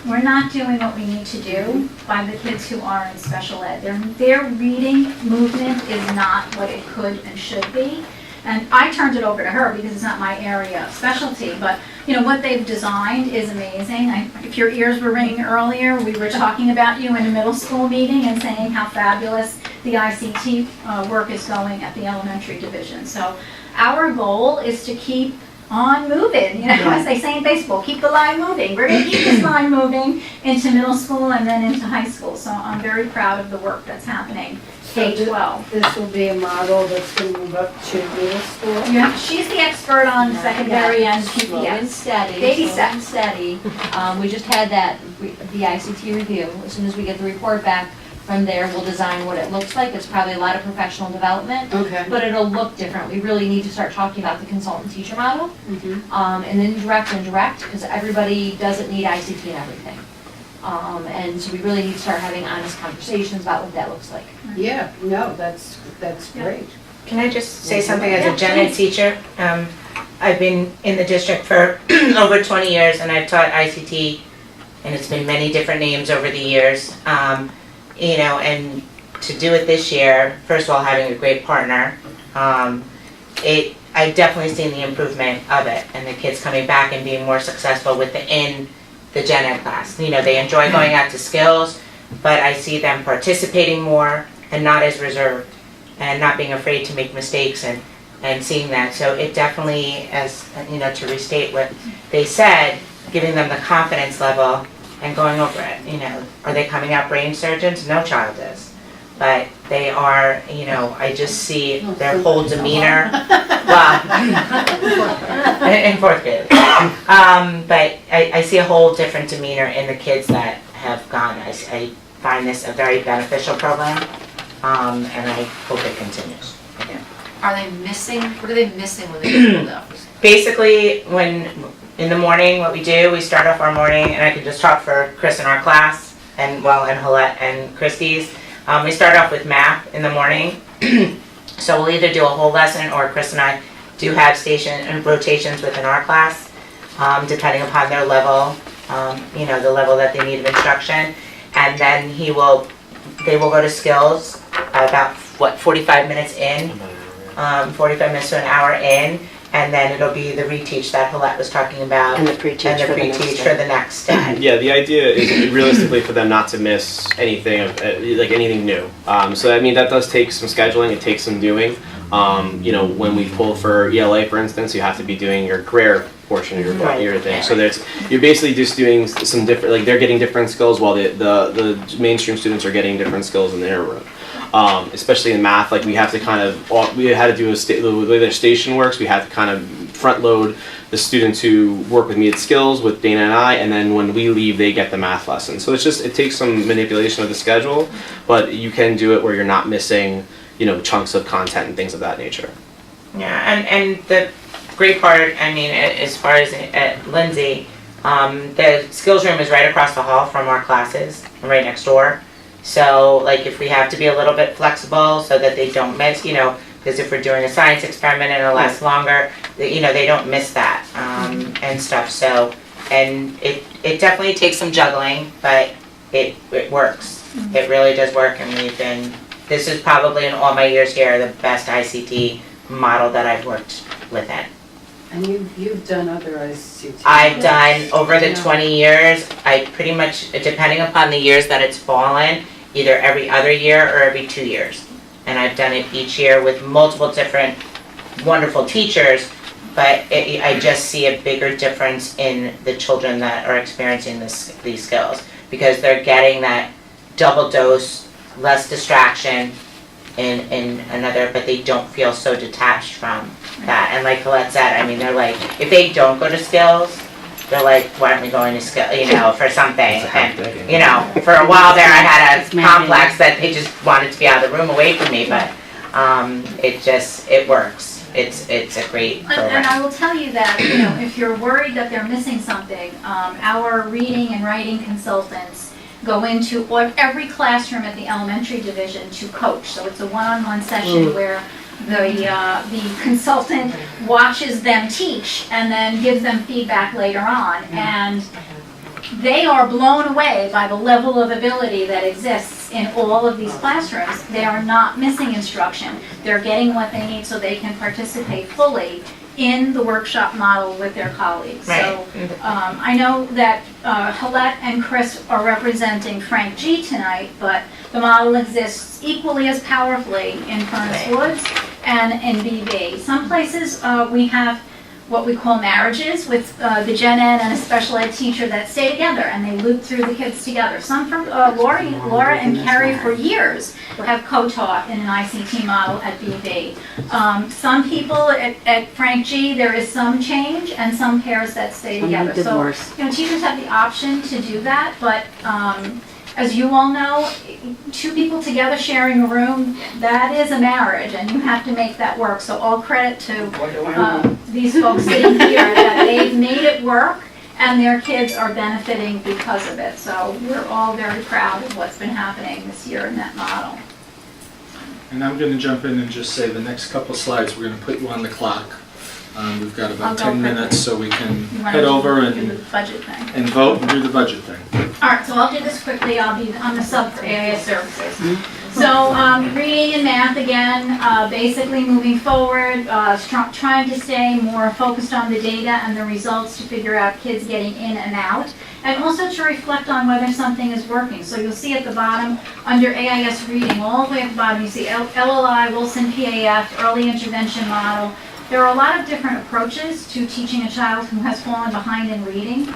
we're not doing what we need to do by the kids who are in special ed. Their reading movement is not what it could and should be. And I turned it over to her because it's not my area of specialty, but what they've designed is amazing. If your ears were ringing earlier, we were talking about you in a middle school meeting and saying how fabulous the ICT work is going at the elementary division. So our goal is to keep on moving, as they say in baseball, keep the line moving. We're gonna keep this line moving into middle school and then into high school. So I'm very proud of the work that's happening, K-12. This will be a model that's going to move up to middle school? Yeah, she's the expert on secondary and Slow and PPS. steady, Baby slow and steady. We just had the ICT review. As soon as we get the report back from there, we'll design what it looks like. It's probably a lot of professional development, Okay. but it'll look different. We really need to start talking about the consultant teacher model, and then direct, because everybody doesn't need ICT and everything. And so we really need to start having honest conversations about what that looks like. Yeah, no, that's great. Can I just say something as Yeah, a gen ed please. teacher? I've been in the district for over 20 years and I've taught ICT, and it's been many different names over the years. And to do it this year, first of all, having a great partner, I've definitely seen the improvement of it and the kids coming back and being more successful within the gen ed class. They enjoy going out to skills, but I see them participating more and not as reserved and not being afraid to make mistakes and seeing that. So it definitely, as to restate what they said, giving them the confidence level and going over it. Are they coming out brain surgeons? No child is. But they are, I just see their whole demeanor. Well, in fourth grade. But I see a whole different demeanor in the kids that have gone. I find this a very beneficial program, and I hope it continues. Again. Are they missing, what are they missing when they get pulled out? Basically, in the morning, what we do, we start off our morning, and I can just talk for Chris in our class, and Halette and Christie's. We start off with math in the morning. So we'll either do a whole lesson, or Chris and I do have rotations within our class, depending upon their level, the level that they need of instruction. And then they will go to skills about, 45 minutes in, 45 minutes to an hour in. And then it'll be the reteach that Halette was talking about. And the pre-teach for the next day. Yeah, the idea is realistically for them not to miss anything, anything new. So I mean, that does take some scheduling, it takes some doing. When we pull for ELA, for instance, you have to be doing your career portion of your thing. So you're basically just doing some different, they're getting different skills while the mainstream students are getting different skills in their room. Especially in math, we have to we had to do the way their station works, we have to kind of front load the students who work with me at skills with Dana and I, and then when we leave, they get the math lesson. So it takes some manipulation of the schedule, but you can do it where you're not missing, chunks of content and things of that nature. Yeah, and the great part, as far as at Lindsay, the skills room is right across the hall from our classes, right next door. So, if we have to be a little bit flexible so that they don't miss, because if we're doing a science experiment and it lasts longer, they don't miss that and stuff. So, and it definitely takes some juggling, but it works. It really does work, and this is probably in all my years here the best ICT model that I've worked within. And you've done other ICT. I've done, over the 20 years, I pretty much, depending upon the years that it's fallen, either every other year or every 2 years. And I've done it each year with multiple different wonderful teachers, but I just see a bigger difference in the children that are experiencing these skills, because they're getting that double dose, less distraction in another, but they don't feel so detached from that. And like Colette said, they're if they don't go to skills, they're why aren't we going to skills, for something? And, for a while there I had a complex that they just wanted to be out of the room away from me, but it works. It's a great program. And I will tell you that, if you're worried that they're missing something, our reading and writing consultants go into every classroom at the elementary division to coach. So it's a one-on-one session where the consultant watches them teach and then gives them feedback later on. And they are blown away by the level of ability that exists in all of these classrooms. They are not missing instruction. They're getting what they need so they can participate fully in the workshop model with their colleagues. Right. So I know that Halette and Chris are representing Frank G tonight, but the model exists equally as powerfully in Furnace Woods and in BB. Some places we have what we call marriages with the gen ed and a special ed teacher that stay together and they loop through the kids together. Some from Laura and Carrie for years have co-taught in an ICT model at BV. Some people at Frank G, there is some change and some pairs that stay together. So, teachers have the option to do that, but as you all know, two people together sharing a room, that is a marriage, and you have to make that work. So all credit to these folks sitting here that they've made it work, and their kids are benefiting because of it. So we're all very proud of what's been happening this year in that model. And I'm going to jump in and just say the next couple slides, we're going to put you on the clock. We've got about 10 minutes, so we can head over do the budget thing. and vote and do the budget thing. All right, so I'll do this quickly. I'll be on the sub for AIS services. So reading and math again, basically moving forward, trying to stay more focused on the data and the results to figure out kids getting in and out, and also to reflect on whether something is working. So you'll see at the bottom, under AIS reading, all the way at the bottom, you see LLI, Wilson PAF, early intervention model. There are a lot of different approaches to teaching a child who has fallen behind in reading.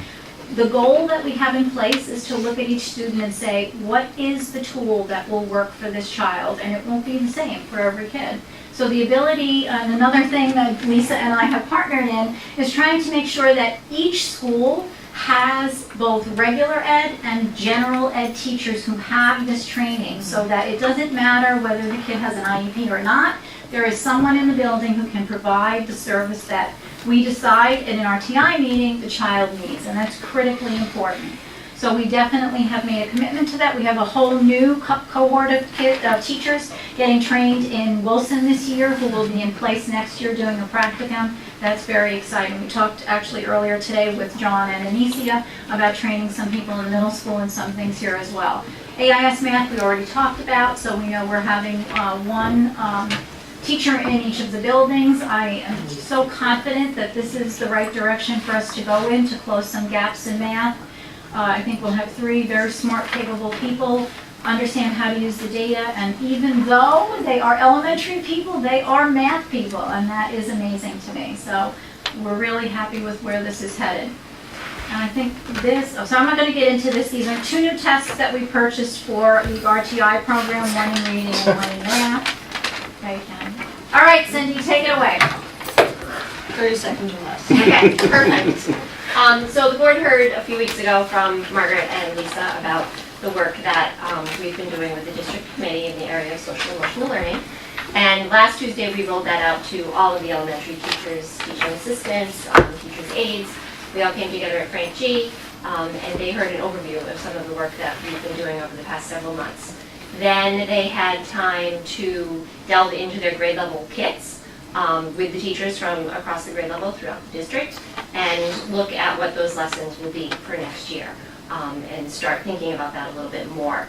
The goal that we have in place is to look at each student and say, what is the tool that will work for this child? And it won't be the same for every kid. So the ability, and another thing that Lisa and I have partnered in, is trying to make sure that each school has both regular ed and general ed teachers who have this training, so that it doesn't matter whether the kid has an IEP or not. There is someone in the building who can provide the service that we decide in an RTI meeting the child needs, and that's critically important. So we definitely have made a commitment to that. We have a whole new cohort of teachers getting trained in Wilson this year who will be in place next year doing a practicum. That's very exciting. We talked actually earlier today with John and Anicia about training some people in middle school and some things here as well. AIS math we already talked about, so we know we're having one teacher in each of the buildings. I am so confident that this is the right direction for us to go in to close some gaps in math. I think we'll have 3 very smart, capable people understand how to use the data, and even though they are elementary people, they are math people, and that is amazing to me. So we're really happy with where this is headed. And I think this, so I'm not going to get into this. These are 2 new tests that we purchased for the RTI program, one in reading and one in math. Okay, all right, Cindy, take it away. 30 seconds or less. Okay, perfect. So the board heard a few weeks ago from Margaret and Lisa about the work that we've been doing with the district committee in the area of social and emotional learning. And last Tuesday, we rolled that out to all of the elementary teachers, teaching assistants, teachers' aides. We all came together at Frank G, and they heard an overview of some of the work that we've been doing over the past several months. Then they had time to delve into their grade level kits with the teachers from across the grade level throughout the district and look at what those lessons will be for next year and start thinking about that a little bit more.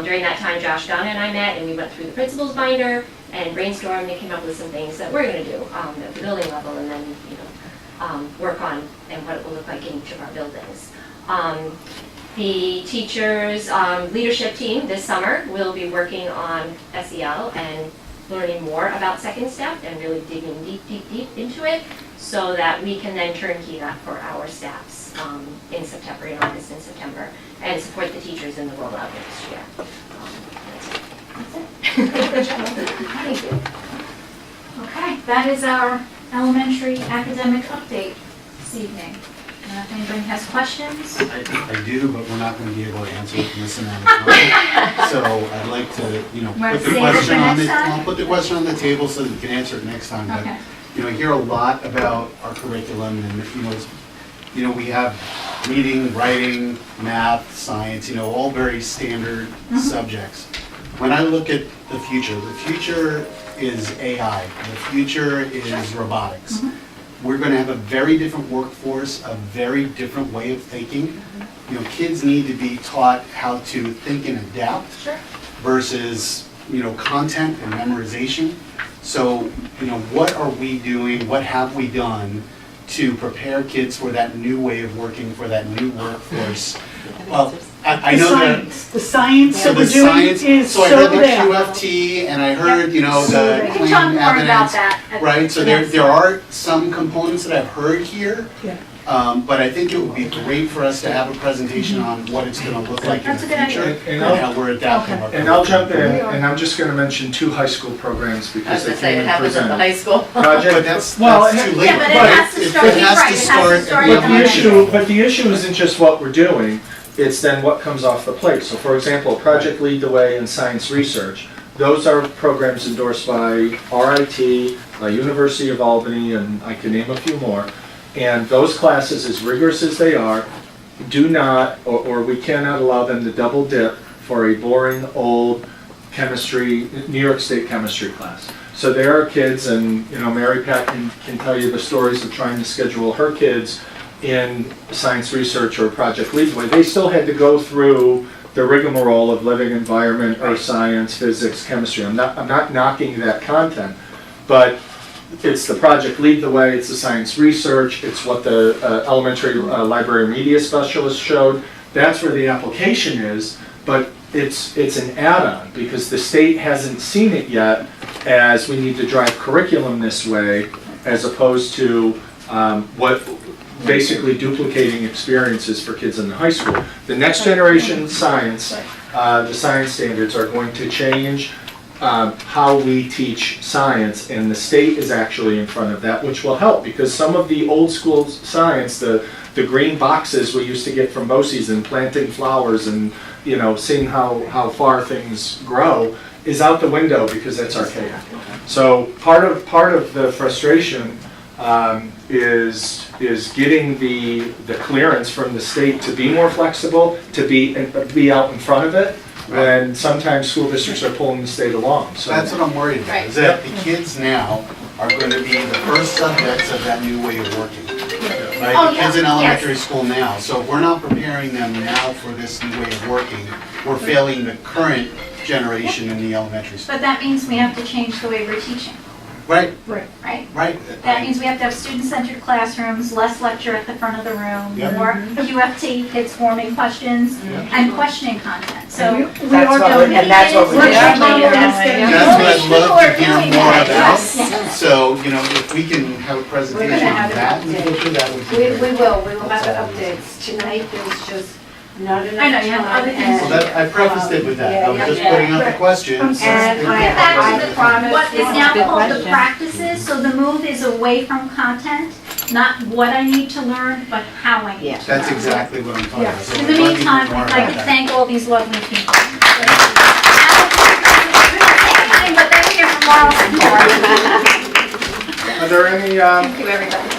During that time, Josh, Donna, and I met and we went through the principal's binder and brainstormed and came up with some things that we're going to do at the building level and then work on and what it will look like in each of our buildings. The teachers' leadership team this summer will be working on SEL and learning more about Second Step and really digging deep into it so that we can then turnkey that for our staffs in September, in August and September, and support the teachers in the rollout next year. That's it. Thank you. Okay, that is our elementary academic update this evening. If anybody has questions? I do, but we're not going to be able to answer it in this amount of time. So I'd like to, Want put to the save it question for on next the, time? I'll put the question on the table so that you can answer it next time. Okay. But, I hear a lot about our curriculum and, we have reading, writing, math, science, all very standard subjects. When I look at the future is AI. The future is robotics. We're going to have a very different workforce, a very different way of thinking. Kids need to be taught how to think and adapt versus, content and memorization. So, what are we doing? What have we done to prepare kids for that new way of working, for that new workforce? Well, I The know that. science, the science So that we're the doing science, is so I so heard the there. QFT and I heard, you know, So the there. We clean can talk more about evidence. that. Right, so there are some components that I've heard here. Yeah. But I think it would be great for us to have a presentation on what it's gonna look like in That's the a good future. idea. And And how we're adapting our. And I'll jump in, curriculum. and I'm just gonna mention 2 high school programs I was because they gonna say, came it and happens at the presented. high school. Project, But that's well, too late. Yeah, but it has to start, It he's has right, to it has start to start at in But the elementary. issue isn't just what we're doing, it's then what comes off the plate. So for example, Project Lead the Way in science research, those are programs endorsed by RIT, by University of Albany, and I can name a few more. And those classes, as rigorous as they are, do not, or we cannot allow them to double dip for a boring, old chemistry, New York State chemistry class. So there are kids, and you know, Mary Pat can tell you the stories of trying to schedule her kids in science research or Project Lead the Way. They still had to go through the rigmarole of living environment, earth science, physics, chemistry. I'm not knocking that content, but it's the Project Lead the Way, it's the science research, it's what the elementary library media specialist showed. That's where the application is, but it's an add-on because the state hasn't seen it yet as we need to drive curriculum this way as opposed to what basically duplicating experiences for kids in the high school. The next generation science, the science standards are going to change how we teach science, and the state is actually in front of that, which will help because some of the old school science, the green boxes we used to get from BOCES and planting flowers and you know seeing how far things grow is out the window because that's archaic. So part of the frustration is getting the clearance from the state to be more flexible, to be out in front of it. And sometimes school districts are pulling the state along, so. That's what I'm worried about, is that the kids now are going to be the first subjects of that new way of working. Right, Oh, the yeah, kids in yes. elementary school now, so if we're not preparing them now for this new way of working, we're failing the current generation in the elementary school. But that means we have to change the way we're teaching, Right, right? right. That means we have to have student-centered classrooms, less lecture at the front of the room, Yep. more QFT, kids forming questions, and questioning content. So We That's are what going. we're- and that's what we're We're doing. trying to Yeah. understand. That's what I'd People love are to hear doing more that, about. yes. So, you know, if we can have a presentation on have an that in the update. future, that would be We great. will have updates. Tonight, there's just not enough I know, you have time, other things and- Well, that, I prefaced it with that, I was just Yeah, putting out the right. questions. And Get back to the, promise what is to now ask the called the question. practices, so the move is away from content, not what I need to learn, but how I need to learn. That's exactly what I'm talking about. So In the I'd love to hear meantime, more I'd like about to that. thank all these lovely people. But they're here for moral support. Are there any Thank you, everybody.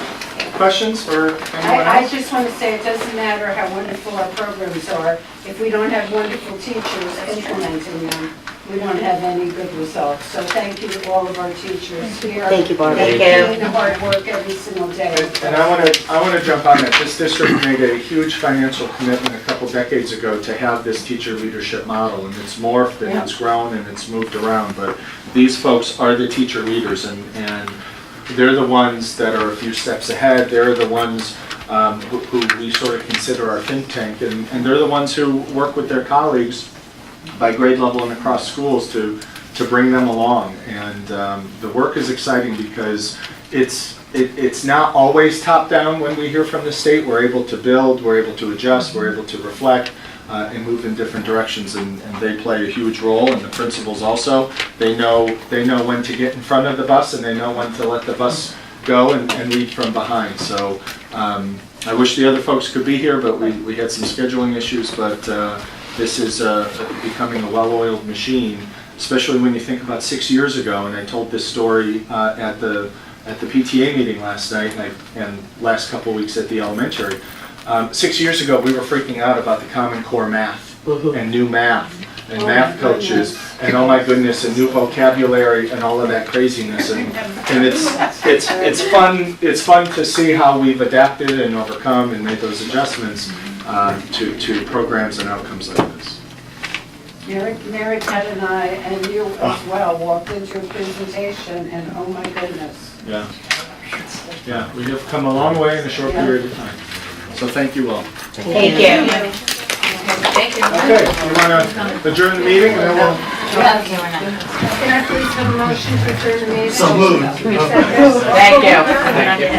questions for anyone I else? just want to say, it doesn't matter how wonderful our programs are, if we don't have wonderful teachers implementing them, we don't have any good results. So thank you to all of our teachers here. Thank you, Barbara. They're Thank doing the hard work every single day. And I want to jump on that. This district made a huge financial commitment a couple decades ago to have this teacher leadership model, and it's morphed and it's grown and it's moved around. But these folks are the teacher leaders, and they're the ones that are a few steps ahead. They're the ones who we sort of consider our think tank, and they're the ones who work with their colleagues by grade level and across schools to bring them along. And the work is exciting because it's not always top down when we hear from the state. We're able to build, we're able to adjust, we're able to reflect and move in different directions, and they play a huge role, and the principals also. They know when to get in front of the bus, and they know when to let the bus go and lead from behind. So I wish the other folks could be here, but we had some scheduling issues, but this is becoming a well-oiled machine, especially when you think about 6 years ago, and I told this story at the PTA meeting last night and last couple weeks at the elementary. 6 years ago, we were freaking out about the Common Core math and new math and math coaches and oh my goodness, and new vocabulary and all of that craziness, and it's fun to see how we've adapted and overcome and made those adjustments to programs and outcomes like this. Mary Pat and I, and you as well, walked into a presentation, and oh my goodness. Yeah. Yeah, we have come a long way in a short period of time. So thank you all. Thank you. Thank Okay, you want to adjourn the meeting and then we'll... Can I please have a motion to adjourn the meeting? So moved. Thank you.